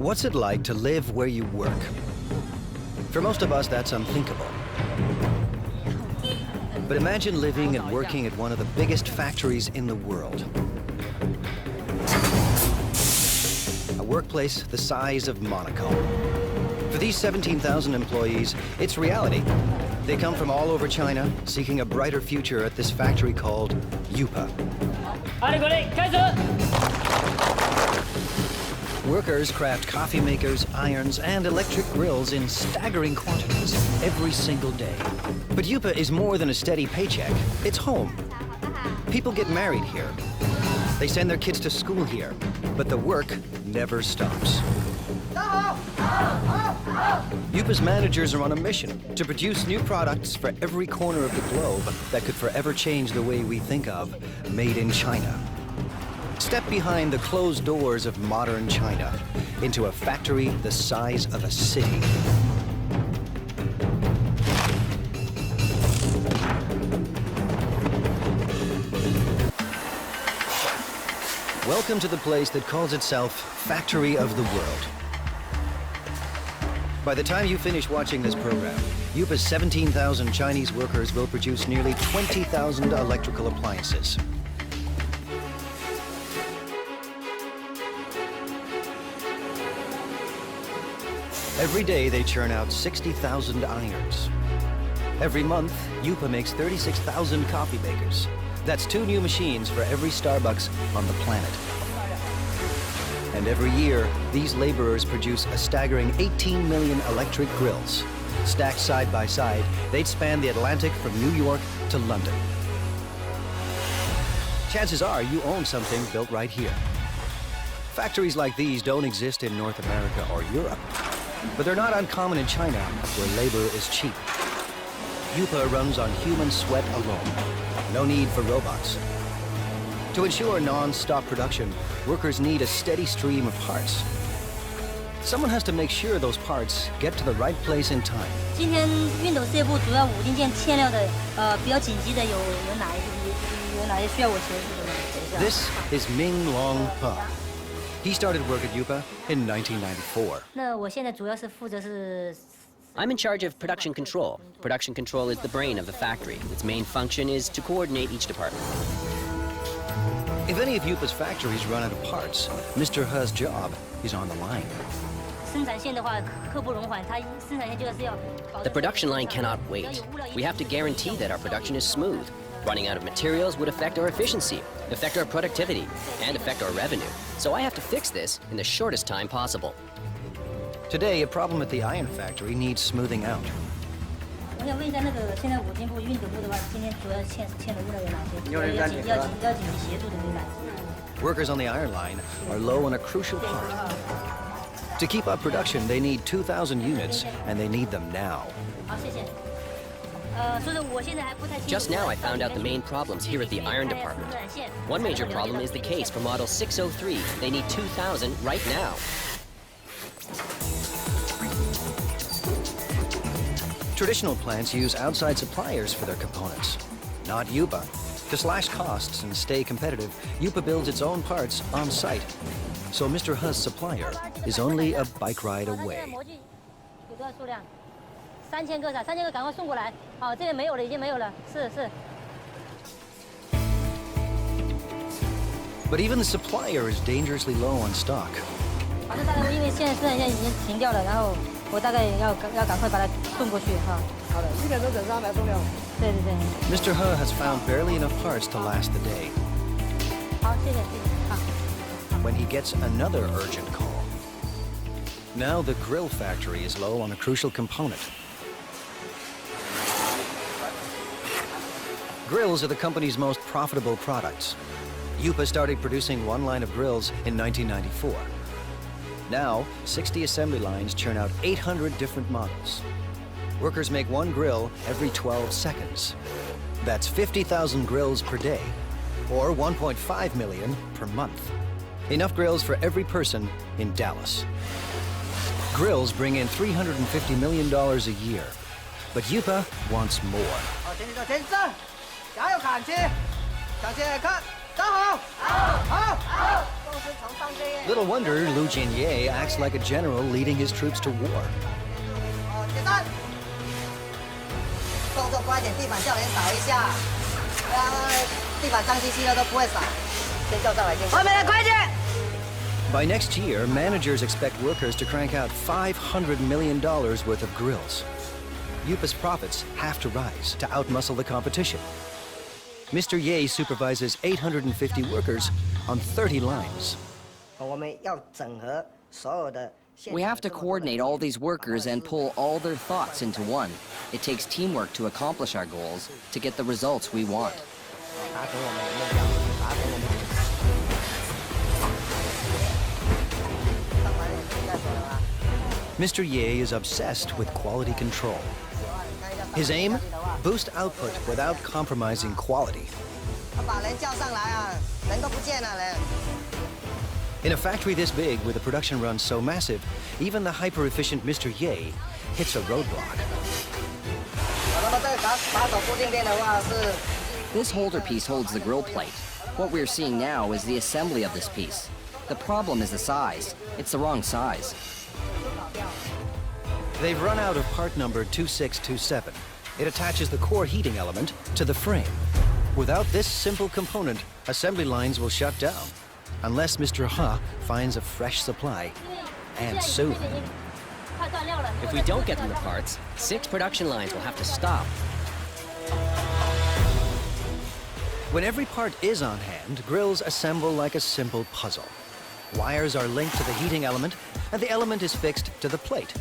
What's it like to live where you work? For most of us, that's unthinkable. But imagine living and working at one of the biggest factories in the world. A workplace the size of Monaco. For these 17,000 employees, it's reality. They come from all over China, seeking a brighter future at this factory called Yupa. Workers craft coffee makers, irons, and electric grills in staggering quantities every single day. But Yupa is more than a steady paycheck. It's home. People get married here. They send their kids to school here. But the work never stops. Yupa's managers are on a mission to produce new products for every corner of the globe that could forever change the way we think of made in China. Step behind the closed doors of modern China into a factory the size of a city. Welcome to the place that calls itself Factory of the World. By the time you finish watching this program, Yupa's 17,000 Chinese workers will produce nearly 20,000 electrical appliances. Every day they churn out 60,000 irons. Every month, Yupa makes 36,000 coffee makers. That's 2 new machines for every Starbucks on the planet. And every year, these laborers produce a staggering 18 million electric grills. Stacked side by side, they'd span the Atlantic from New York to London. Chances are you own something built right here. Factories like these don't exist in North America or Europe. But they're not uncommon in China, where labor is cheap. Yupa runs on human sweat alone. No need for robots. To ensure non-stop production, workers need a steady stream of parts. Someone has to make sure those parts get to the right place in time. 今天熨斗事业部主要5零件欠料的，比较紧急的有哪些需要我协助的呢？ This is Ming Long He. He started work at Yupa in 1994. 那我现在主要是负责是。 I'm in charge of production control. Production control is the brain of the factory. Its main function is to coordinate each department. If any of Yupa's factories run out of parts, Mr. He's job is on the line. 生产线的话，刻不容缓，它生产线就是要。 The production line cannot wait. We have to guarantee that our production is smooth. Running out of materials would affect our efficiency, affect our productivity, and affect our revenue. So I have to fix this in the shortest time possible. Today, a problem at the iron factory needs smoothing out. 我想问一下，那个现在5金部、熨斗部的话，今天主要欠的物料有哪些？要紧急协助的有哪些？ Workers on the iron line are low on a crucial part. To keep up production, they need 2,000 units, and they need them now. 好，谢谢。所以我现在还不太清楚。 Just now I found out the main problems here at the iron department. One major problem is the case for model 603. They need 2,000 right now. Traditional plants use outside suppliers for their components, not Yupa. To slash costs and stay competitive, Yupa builds its own parts on site. So Mr. He's supplier is only a bike ride away. 有多少数量？3000个，3000个赶快送过来。好，这边没有了，已经没有了。是。 But even the supplier is dangerously low on stock. 反正大概因为现在生产线已经停掉了，然后我大概要赶快把它送过去哈。好的，1点钟整上来送料。对。Mr. He has found barely enough parts to last the day. 好，谢谢。好。 When he gets another urgent call. Now the grill factory is low on a crucial component. Grills are the company's most profitable products. Yupa started producing one line of grills in 1994. Now, 60 assembly lines churn out 800 different models. Workers make one grill every 12 seconds. That's 50,000 grills per day, or 1.5 million per month. Enough grills for every person in Dallas. Grills bring in $350 million a year, but Yupa wants more. 加油，感谢，感谢，看，打好，好。Little wonder Lu Jinye acts like a general leading his troops to war. By next year, managers expect workers to crank out $500 million worth of grills. Yupa's profits have to rise to outmuscle the competition. Mr. Ye supervises 850 workers on 30 lines. We have to coordinate all these workers and pull all their thoughts into one. It takes teamwork to accomplish our goals, to get the results we want. Mr. Ye is obsessed with quality control. His aim? Boost output without compromising quality. In a factory this big, with a production run so massive, even the hyper-efficient Mr. Ye hits a roadblock. This holder piece holds the grill plate. What we're seeing now is the assembly of this piece. The problem is the size. It's the wrong size. They've run out of part number 2627. It attaches the core heating element to the frame. Without this simple component, assembly lines will shut down, unless Mr. Ha finds a fresh supply, and soon. If we don't get them the parts, 6 production lines will have to stop. When every part is on hand, grills assemble like a simple puzzle. Wires are linked to the heating element, and the element is fixed to the plate.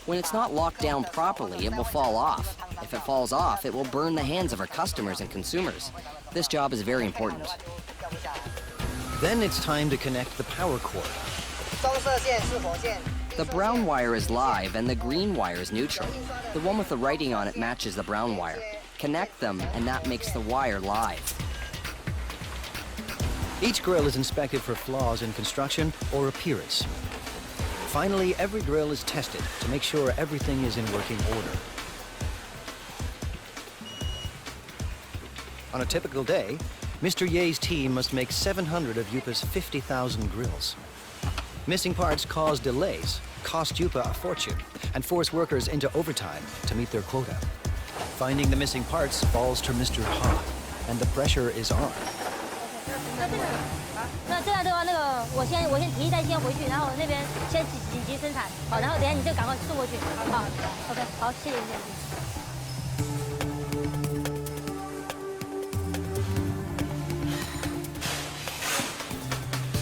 When it's not locked down properly, it will fall off. If it falls off, it will burn the hands of our customers and consumers. This job is very important. Then it's time to connect the power cord. The brown wire is live and the green wire is neutral. The one with the writing on it matches the brown wire. Connect them and that makes the wire live. Each grill is inspected for flaws in construction or appearance. Finally, every grill is tested to make sure everything is in working order. On a typical day, Mr. Ye's team must make 700 of Yupa's 50,000 grills. Missing parts cause delays, cost Yupa a fortune, and force workers into overtime to meet their quota. Finding the missing parts falls to Mr. Ha, and the pressure is on. 那这样的话，我先提一袋先回去，然后那边先紧急生产，好，然后等下你就赶快送过去，好 ，OK， 好，谢谢谢谢。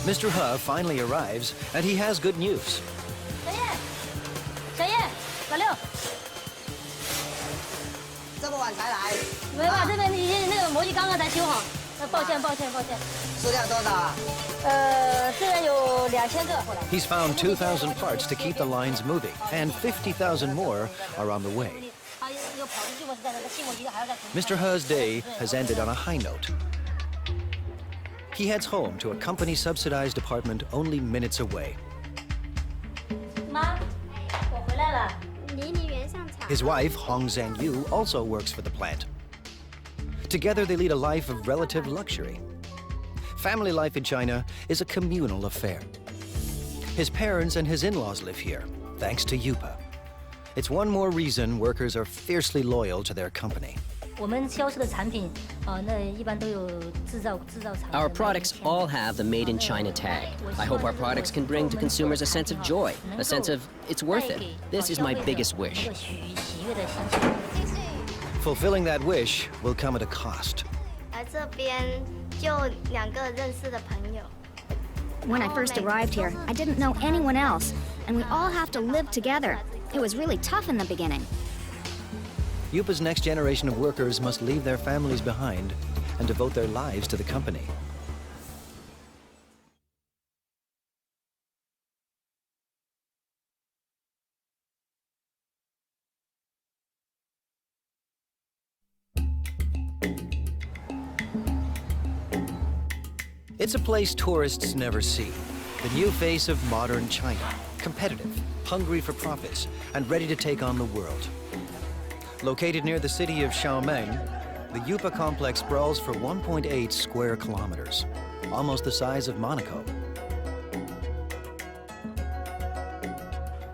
Mr. Ha finally arrives, and he has good news. 小叶，老六，这么晚才来？没吧？这边已经那个模具刚刚才修好，抱歉。数量多少啊？这边有2000个。 He's found 2,000 parts to keep the lines moving, and 50,000 more are on the way. Mr. He's day has ended on a high note. He heads home to a company-subsidized apartment only minutes away. 妈，我回来了。 His wife, Hong Zhangyu, also works for the plant. Together, they lead a life of relative luxury. Family life in China is a communal affair. His parents and his in-laws live here, thanks to Yupa. It's one more reason workers are fiercely loyal to their company. 我们销售的产品，那一般都有制造厂。 Our products all have the Made in China tag. I hope our products can bring to consumers a sense of joy, a sense of it's worth it. This is my biggest wish. Fulfilling that wish will come at a cost. When I first arrived here, I didn't know anyone else, and we all have to live together. It was really tough in the beginning. Yupa's next generation of workers must leave their families behind and devote their lives to the company. It's a place tourists never see. The new face of modern China, competitive, hungry for profits, and ready to take on the world. Located near the city of Xiaomeng, The Yupa complex sprawls for 1.8 square kilometers, almost the size of Monaco.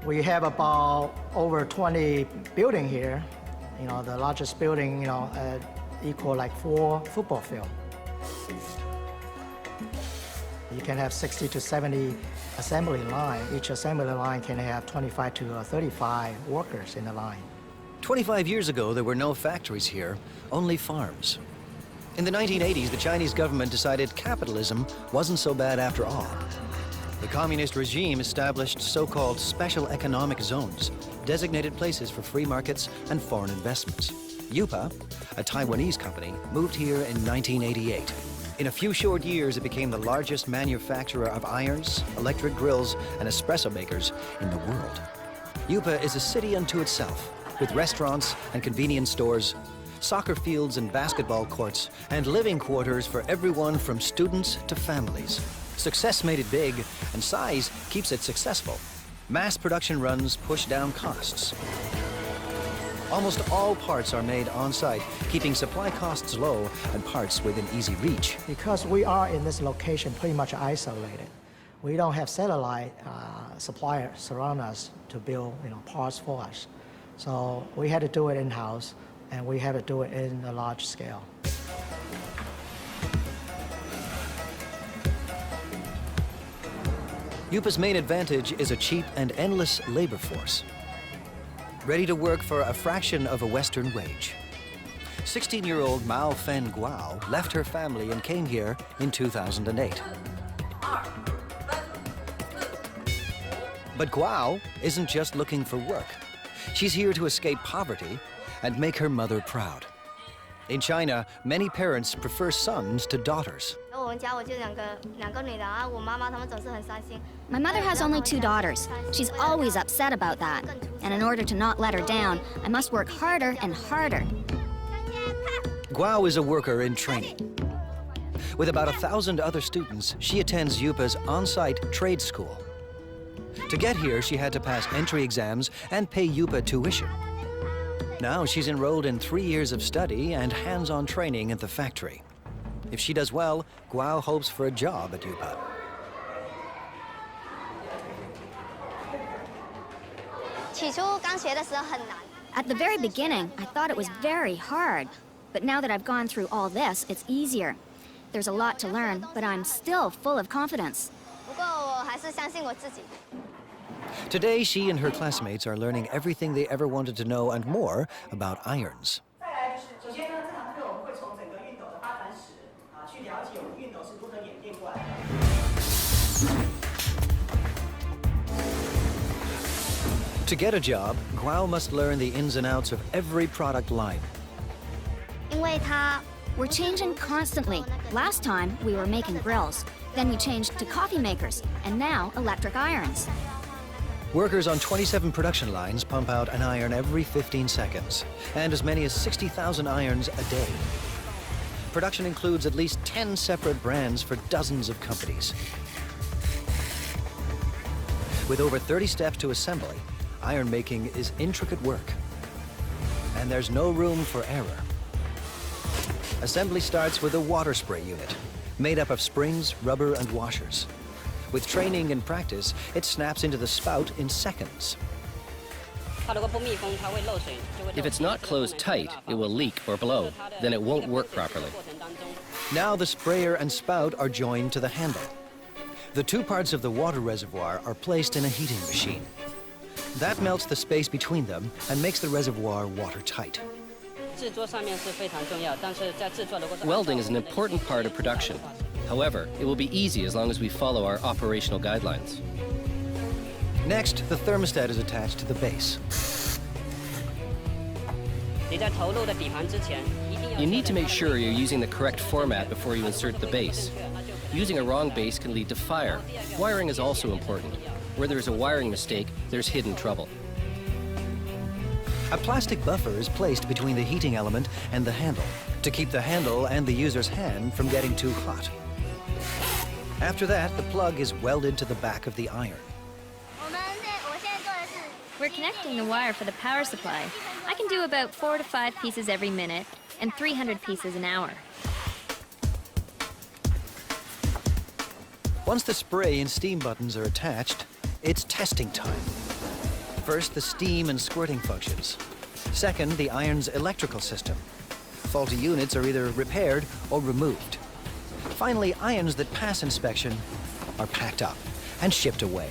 We have about over 20 buildings here. You know, the largest building, equal like 4 football fields. You can have 60 to 70 assembly line. Each assembly line can have 25 to 35 workers in the line. 25 years ago, there were no factories here, only farms. In the 1980s, the Chinese government decided capitalism wasn't so bad after all. The communist regime established so-called special economic zones, designated places for free markets and foreign investments. Yupa, a Taiwanese company, moved here in 1988. In a few short years, it became the largest manufacturer of irons, electric grills, and espresso makers in the world. Yupa is a city unto itself, with restaurants and convenience stores, soccer fields and basketball courts, and living quarters for everyone from students to families. Success made it big, and size keeps it successful. Mass production runs push down costs. Almost all parts are made on-site, keeping supply costs low and parts within easy reach. Because we are in this location pretty much isolated, we don't have satellite suppliers surround us to build parts for us. So we had to do it in-house, and we had to do it in a large scale. Yupa's main advantage is a cheap and endless labor force, ready to work for a fraction of a Western wage. 16-year-old Mao Fen Guao left her family and came here in 2008. But Guao isn't just looking for work. She's here to escape poverty and make her mother proud. In China, many parents prefer sons to daughters. My mother has only 2 daughters. She's always upset about that. And in order to not let her down, I must work harder and harder. Guao is a worker in training. With about 1,000 other students, she attends Yupa's on-site trade school. To get here, she had to pass entry exams and pay Yupa tuition. Now she's enrolled in 3 years of study and hands-on training at the factory. If she does well, Guao hopes for a job at Yupa. At the very beginning, I thought it was very hard. But now that I've gone through all this, it's easier. There's a lot to learn, but I'm still full of confidence. Today, she and her classmates are learning everything they ever wanted to know and more about irons. To get a job, Guao must learn the ins and outs of every product line. We're changing constantly. Last time, we were making grills. Then we changed to coffee makers, and now electric irons. Workers on 27 production lines pump out an iron every 15 seconds, and as many as 60,000 irons a day. Production includes at least 10 separate brands for dozens of companies. With over 30 steps to assembly, iron making is intricate work, and there's no room for error. Assembly starts with a water spray unit, made up of springs, rubber, and washers. With training and practice, it snaps into the spout in seconds. If it's not closed tight, it will leak or blow. Then it won't work properly. Now the sprayer and spout are joined to the handle. The 2 parts of the water reservoir are placed in a heating machine. That melts the space between them and makes the reservoir watertight. Welding is an important part of production. However, it will be easy as long as we follow our operational guidelines. Next, the thermostat is attached to the base. You need to make sure you're using the correct format before you insert the base. Using a wrong base can lead to fire. Wiring is also important. Where there is a wiring mistake, there's hidden trouble. A plastic buffer is placed between the heating element and the handle to keep the handle and the user's hand from getting too hot. After that, the plug is welded to the back of the iron. We're connecting the wire for the power supply. I can do about 4 to 5 pieces every minute, and 300 pieces an hour. Once the spray and steam buttons are attached, it's testing time. First, the steam and squirting functions. Second, the iron's electrical system. Faulty units are either repaired or removed. Finally, irons that pass inspection are packed up and shipped away.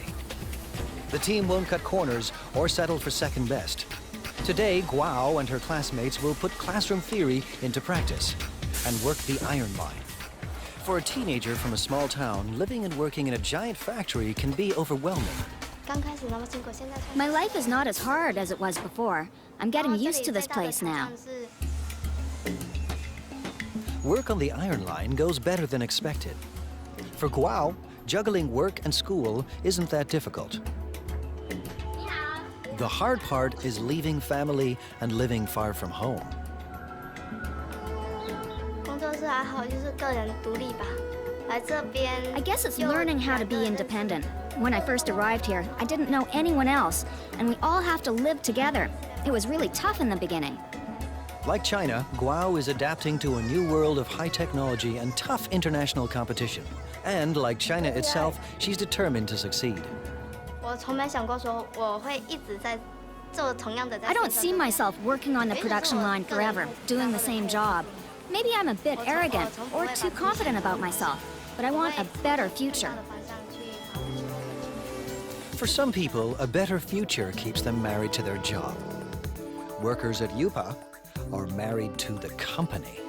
The team won't cut corners or settle for second best. Today, Guao and her classmates will put classroom theory into practice and work the iron line. For a teenager from a small town, living and working in a giant factory can be overwhelming. My life is not as hard as it was before. I'm getting used to this place now. Work on the iron line goes better than expected. For Guao, juggling work and school isn't that difficult. The hard part is leaving family and living far from home. I guess it's learning how to be independent. When I first arrived here, I didn't know anyone else, and we all have to live together. It was really tough in the beginning. Like China, Guao is adapting to a new world of high technology and tough international competition. And like China itself, she's determined to succeed. I don't see myself working on the production line forever, doing the same job. Maybe I'm a bit arrogant or too confident about myself, but I want a better future. For some people, a better future keeps them married to their job. Workers at Yupa are married to the company.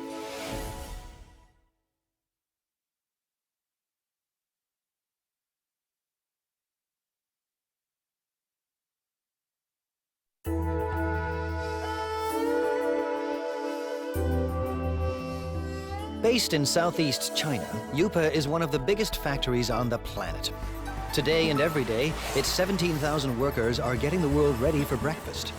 Based in southeast China, Yupa is one of the biggest factories on the planet. Today and every day, its 17,000 workers are getting the world ready for breakfast.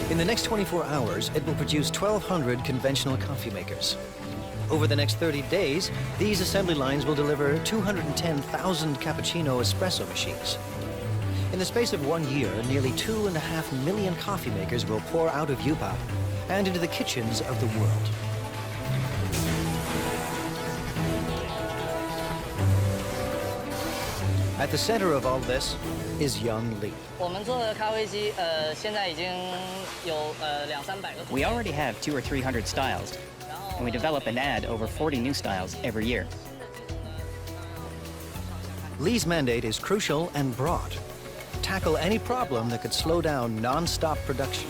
In the next 24 hours, it will produce 1,200 conventional coffee makers. Over the next 30 days, these assembly lines will deliver 210,000 cappuccino espresso machines. In the space of 1 year, nearly 2.5 million coffee makers will pour out of Yupa and into the kitchens of the world. At the center of all this is young Li. We already have 200 or 300 styles, and we develop and add over 40 new styles every year. Li's mandate is crucial and broad. Tackle any problem that could slow down non-stop production.